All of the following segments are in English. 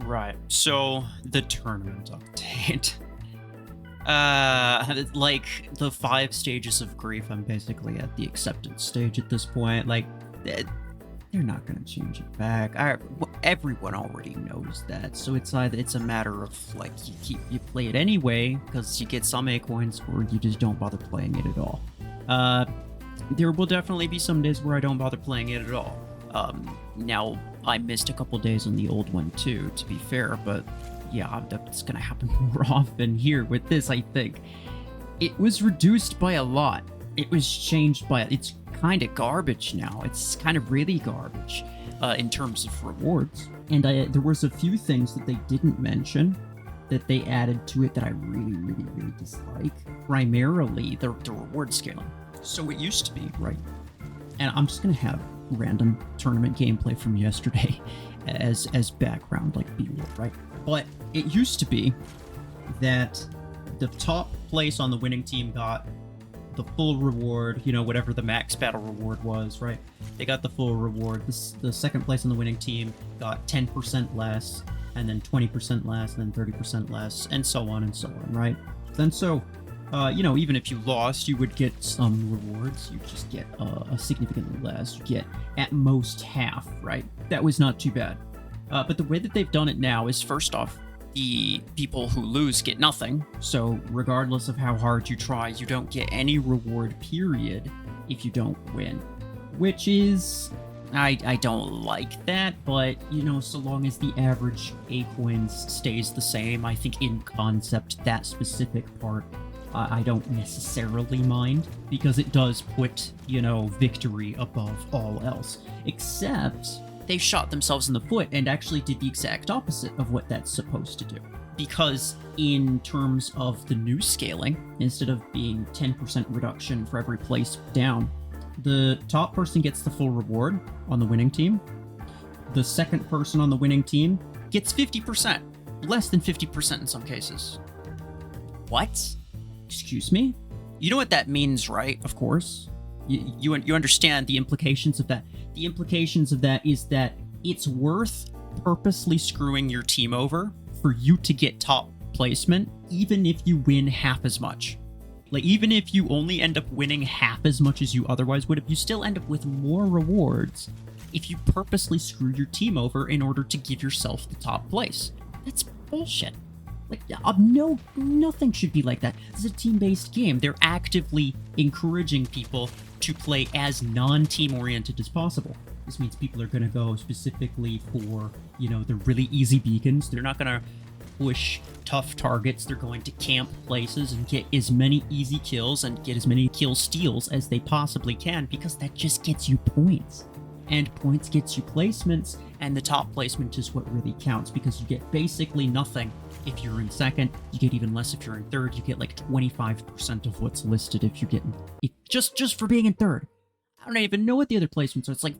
Right. So the tournament update. Like the 5 stages of grief, I'm basically at the acceptance stage at this point. Like, they're not gonna change it back. Everyone already knows that. So it's a matter of like you play it anyway because you get some A coins, or you just don't bother playing it at all. There will definitely be some days where I don't bother playing it at all. Now I missed a couple days on the old one too, to be fair, but yeah, that's gonna happen more often here with this, I think. It was reduced by a lot. It was changed by... It's kind of garbage now. It's kind of really garbage in terms of rewards. And there was a few things that they didn't mention that they added to it that I really, really, really dislike. Primarily, the reward scaling. So it used to be, right? And I'm just gonna have random tournament gameplay from yesterday as background, like B-roll, right? But it used to be that the top place on the winning team got the full reward, you know, whatever the max battle reward was, right? They got the full reward. The second place on the winning team got 10% less, and then 20% less, and then 30% less, and so on and so on, right? Then you know, even if you lost, you would get some rewards. You just get a significantly less. You get at most half, right? That was not too bad. But the way that they've done it now is, first off, the people who lose get nothing. So regardless of how hard you try, you don't get any reward, period, if you don't win. Which is... I don't like that, but, you know, so long as the average A-coins stays the same, I think in concept, that specific part, I don't necessarily mind, because it does put, you know, victory above all else. Except... they shot themselves in the foot and actually did the exact opposite of what that's supposed to do. Because in terms of the new scaling, instead of being 10% reduction for every place down, the top person gets the full reward on the winning team. The second person on the winning team gets 50%. Less than 50% in some cases. What? Excuse me? You know what that means, right? Of course. You understand the implications of that. The implications of that is that it's worth purposely screwing your team over for you to get top placement, even if you win half as much. Like, even if you only end up winning half as much as you otherwise would have, you still end up with more rewards if you purposely screw your team over in order to give yourself the top place. That's bullshit. Like, nothing should be like that. This is a team-based game. They're actively encouraging people to play as non-team oriented as possible. This means people are going to go specifically for, you know, the really easy beacons. They're not going to push tough targets. They're going to camp places and get as many easy kills and get as many kill steals as they possibly can, because that just gets you points. And points gets you placements, and the top placement is what really counts, because you get basically nothing if you're in second. You get even less if you're in third. You get like 25% of what's listed if you get just for being in third. I don't even know what the other placements are. It's like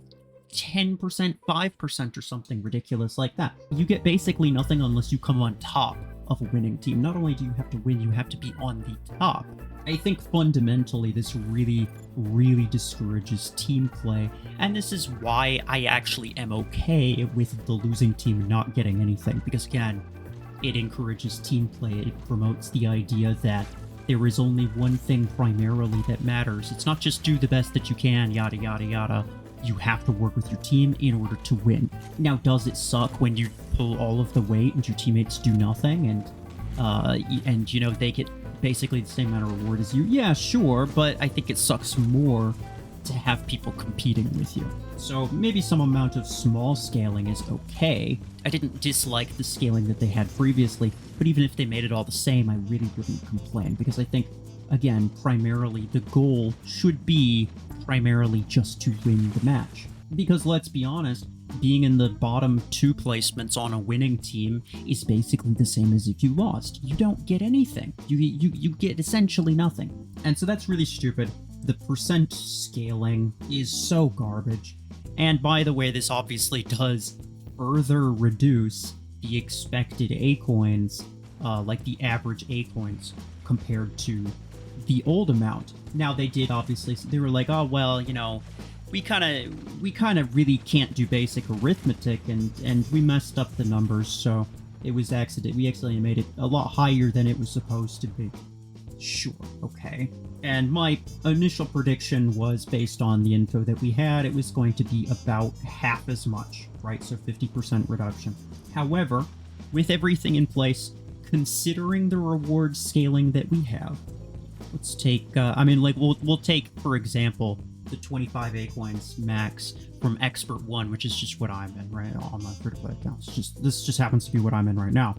10%, 5% or something ridiculous like that. You get basically nothing unless you come on top of a winning team. Not only do you have to win, you have to be on the top. I think fundamentally this really, really discourages team play, and this is why I actually am okay with the losing team not getting anything, because again, it encourages team play. It promotes the idea that there is only one thing primarily that matters. It's not just do the best that you can, yada yada yada. You have to work with your team in order to win. Now, does it suck when you pull all of the weight and your teammates do nothing, and you know, they get basically the same amount of reward as you? Yeah, sure, but I think it sucks more to have people competing with you. So maybe some amount of small scaling is okay. I didn't dislike the scaling that they had previously, but even if they made it all the same, I really wouldn't complain, because I think, again, primarily the goal should be primarily just to win the match. Because let's be honest, being in the bottom 2 placements on a winning team is basically the same as if you lost. You don't get anything. You get essentially nothing. And so that's really stupid. The percent scaling is so garbage. And by the way, this obviously does further reduce the expected A-coins, like the average A-coins, compared to the old amount. Now, they did obviously, they were like, oh, well, you know, we kind of really can't do basic arithmetic, and we messed up the numbers, so it was accident. We accidentally made it a lot higher than it was supposed to be. Sure, okay. And my initial prediction was based on the info that we had. It was going to be about half as much, right? So 50% reduction. However, with everything in place, considering the reward scaling that we have, let's take, we'll take, for example, the 25 Acoins max from Expert 1, which is just what I'm in, right? On my critical accounts. This just happens to be what I'm in right now.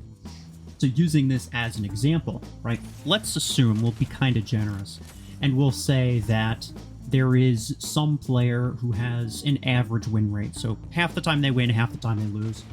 So using this as an example, right? Let's assume, we'll be kind of generous, and we'll say that there is some player who has an average win rate. So half the time they win, half the time they lose.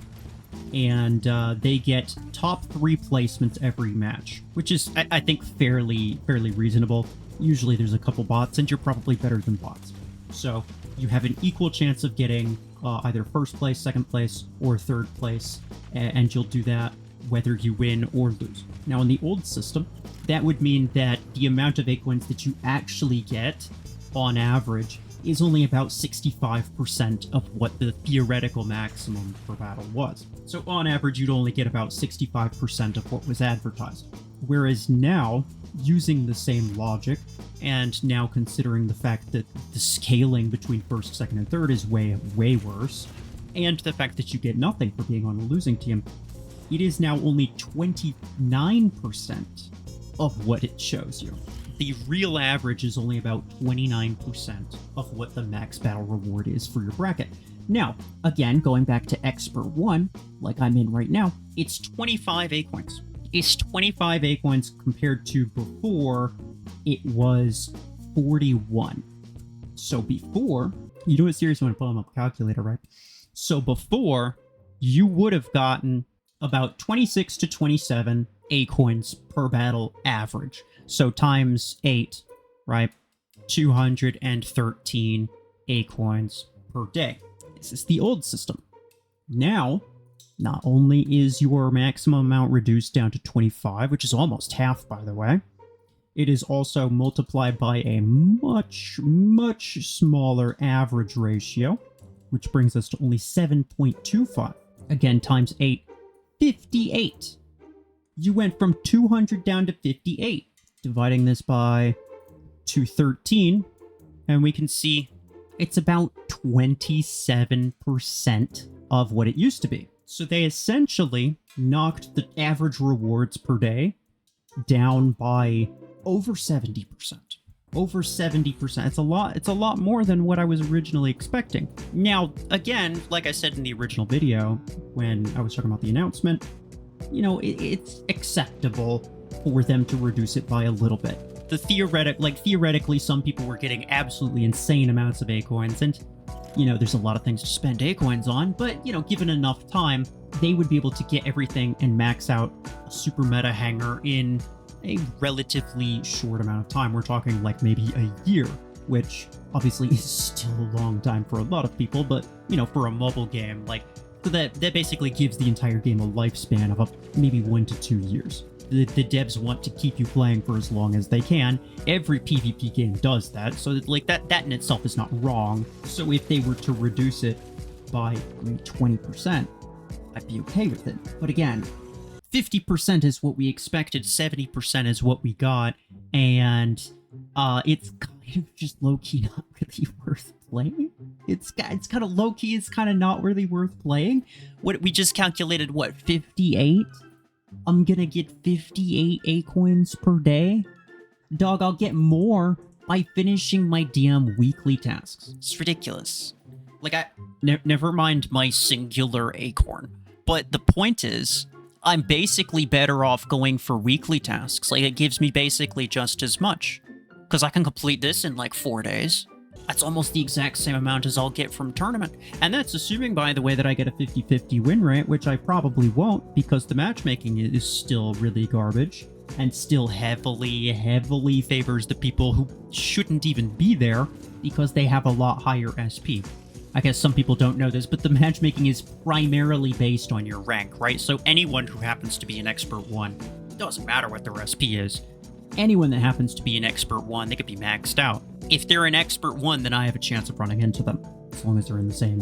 And they get top 3 placements every match, which is, I think, fairly reasonable. Usually there's a couple bots, and you're probably better than bots. So you have an equal chance of getting either first place, second place, or third place, and you'll do that whether you win or lose. Now, in the old system, that would mean that the amount of Acoins that you actually get, on average, is only about 65% of what the theoretical maximum per battle was. So on average, you'd only get about 65% of what was advertised. Whereas now, using the same logic, and now considering the fact that the scaling between first, second, and third is way worse, and the fact that you get nothing for being on a losing team, it is now only 29% of what it shows you. The real average is only about 29% of what the max battle reward is for your bracket. Now, again, going back to Expert 1, like I'm in right now, it's 25 Acoins. It's 25 Acoins compared to before it was 41. So before, you do it seriously when I pull up a calculator, right? So before, you would have gotten about 26 to 27 Acoins per battle average. So times 8, right? 213 Acoins per day. This is the old system. Now, not only is your maximum amount reduced down to 25, which is almost half, by the way, it is also multiplied by a much smaller average ratio, which brings us to only 7.25. Again, times 8, 58. You went from 200 down to 58. Dividing this by 213, and we can see it's about 27% of what it used to be. So they essentially knocked the average rewards per day down by over 70%. Over 70%. It's a lot more than what I was originally expecting. Now, again, like I said in the original video, when I was talking about the announcement, you know, it's acceptable for them to reduce it by a little bit. Theoretically, some people were getting absolutely insane amounts of Acoins, and, you know, there's a lot of things to spend Acoins on, but, you know, given enough time, they would be able to get everything and max out a super meta hanger in a relatively short amount of time. We're talking like maybe a year, which obviously is still a long time for a lot of people, but, you know, for a mobile game, like, so that basically gives the entire game a lifespan of maybe 1 to 2 years. The devs want to keep you playing for as long as they can. Every PvP game does that, so like that in itself is not wrong. So if they were to reduce it by 20%, I'd be okay with it. But again, 50% is what we expected, 70% is what we got, and it's kind of just low-key not really worth playing. It's kind of low-key, it's kind of not really worth playing. What we just calculated, what, 58? I'm gonna get 58 Acoins per day? Dog, I'll get more by finishing my damn weekly tasks. It's ridiculous. Like, never mind my singular acorn. But the point is, I'm basically better off going for weekly tasks. Like, it gives me basically just as much. Because I can complete this in like 4 days. That's almost the exact same amount as I'll get from tournament. And that's assuming, by the way, that I get a 50-50 win rate, which I probably won't, because the matchmaking is still really garbage, and still heavily favors the people who shouldn't even be there, because they have a lot higher SP. I guess some people don't know this, but the matchmaking is primarily based on your rank, right? So anyone who happens to be an Expert 1, doesn't matter what their SP is, anyone that happens to be an expert 1, they could be maxed out. If they're an expert 1, then I have a chance of running into them, as long as they're in the same,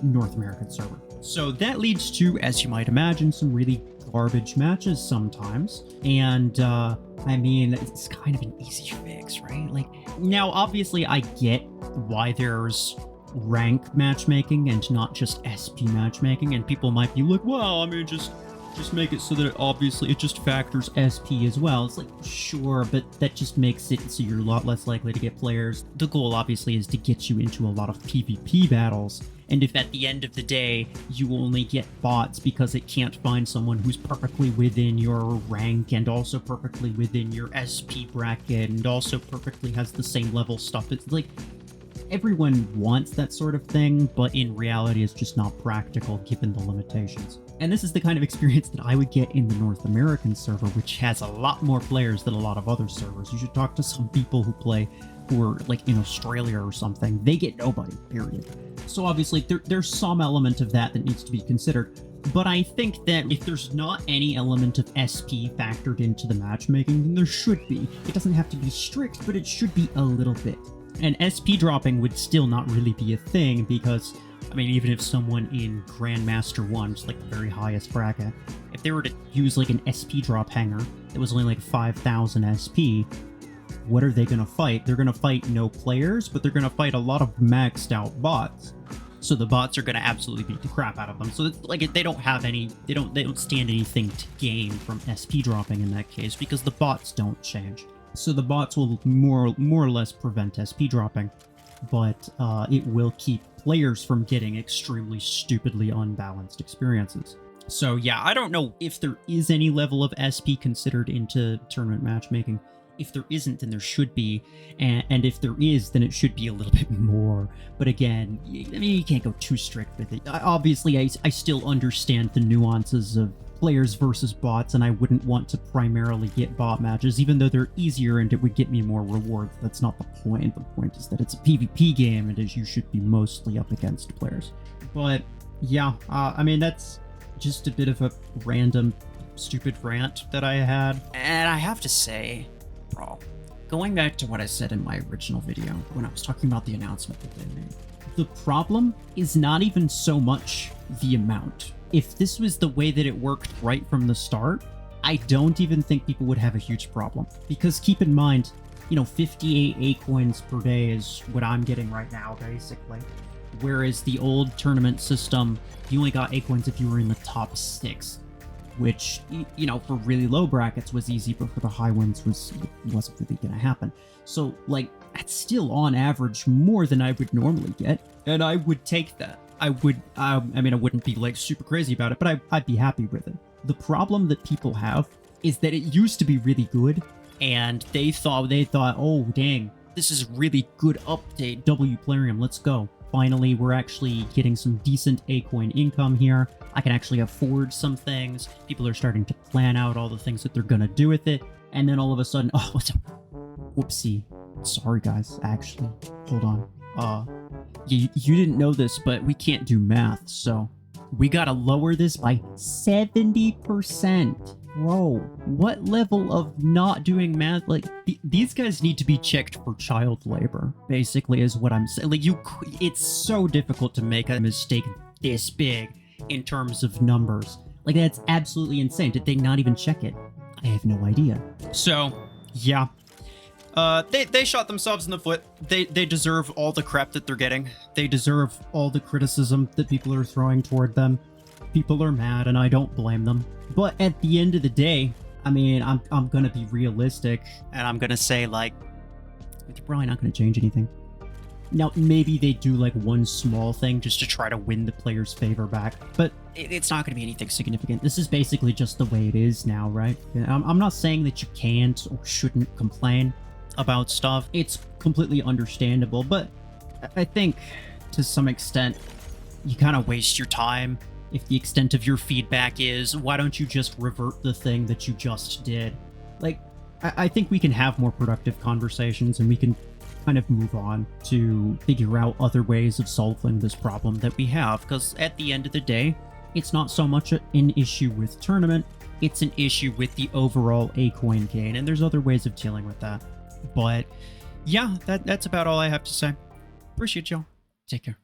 North American server. So that leads to, as you might imagine, some really garbage matches sometimes. And, I mean, it's kind of an easy fix, right? Like, now, obviously, I get why there's rank matchmaking and not just SP matchmaking, and people might be like, well, I mean, just make it so that it just factors SP as well. It's like, sure, but that just makes it so you're a lot less likely to get players. The goal, obviously, is to get you into a lot of PvP battles. And if at the end of the day, you only get bots because it can't find someone who's perfectly within your rank and also perfectly within your SP bracket and also perfectly has the same level stuff, it's like, everyone wants that sort of thing, but in reality, it's just not practical given the limitations. And this is the kind of experience that I would get in the North American server, which has a lot more players than a lot of other servers. You should talk to some people who are like in Australia or something. They get nobody, period. So obviously there's some element of that needs to be considered. But I think that if there's not any element of SP factored into the matchmaking, then there should be. It doesn't have to be strict, but it should be a little bit. And SP dropping would still not really be a thing because, I mean, even if someone in Grandmaster 1, just like the very highest bracket, if they were to use like an SP drop hanger that was only like 5,000 SP, what are they going to fight? They're going to fight no players, but they're going to fight a lot of maxed out bots. So the bots are going to absolutely beat the crap out of them. So it's like they don't stand anything to gain from SP dropping in that case because the bots don't change. So the bots will more or less prevent SP dropping, but it will keep players from getting extremely stupidly unbalanced experiences. So yeah, I don't know if there is any level of SP considered into tournament matchmaking. If there isn't, then there should be, and if there is, then it should be a little bit more. But again, I mean, you can't go too strict with it. Obviously, I still understand the nuances of players versus bots, and I wouldn't want to primarily get bot matches, even though they're easier and it would get me more rewards. That's not the point. The point is that it's a PvP game, and you should be mostly up against players. But yeah, I mean, that's just a bit of a random, stupid rant that I had. And I have to say, bro, going back to what I said in my original video when I was talking about the announcement that they made, the problem is not even so much the amount. If this was the way that it worked right from the start, I don't even think people would have a huge problem. Because keep in mind, 58 A-coins per day is what I'm getting right now, basically. Whereas the old tournament system, you only got A-coins if you were in the top 6. Which, for really low brackets was easy, but for the high ones wasn't really going to happen. So, like, that's still on average more than I would normally get, and I would take that. I wouldn't be, like, super crazy about it, but I'd be happy with it. The problem that people have is that it used to be really good, and they thought, oh, dang, this is a really good update, WPlarium, let's go. Finally, we're actually getting some decent A-coin income here. I can actually afford some things. People are starting to plan out all the things that they're gonna do with it. And then all of a sudden, oh, what's up? Whoopsie. Sorry, guys. Actually, hold on. You didn't know this, but we can't do math, so we gotta lower this by 70%. Bro, what level of not doing math? Like, these guys need to be checked for child labor, basically, is what I'm saying. Like, it's so difficult to make a mistake this big in terms of numbers. Like, that's absolutely insane. Did they not even check it? I have no idea. So, yeah. They shot themselves in the foot. They deserve all the crap that they're getting. They deserve all the criticism that people are throwing toward them. People are mad, and I don't blame them. But at the end of the day, I mean, I'm gonna be realistic, and I'm gonna say, like, they're probably not gonna change anything. Now, maybe they do, like, one small thing just to try to win the player's favor back, but it's not gonna be anything significant. This is basically just the way it is now, right? I'm not saying that you can't or shouldn't complain about stuff. It's completely understandable, but I think, to some extent, you kind of waste your time if the extent of your feedback is, why don't you just revert the thing that you just did? Like, I think we can have more productive conversations, and we can kind of move on to figure out other ways of solving this problem that we have, because at the end of the day, it's not so much an issue with tournament, it's an issue with the overall A-coin gain, and there's other ways of dealing with that. But yeah, that's about all I have to say. Appreciate y'all. Take care.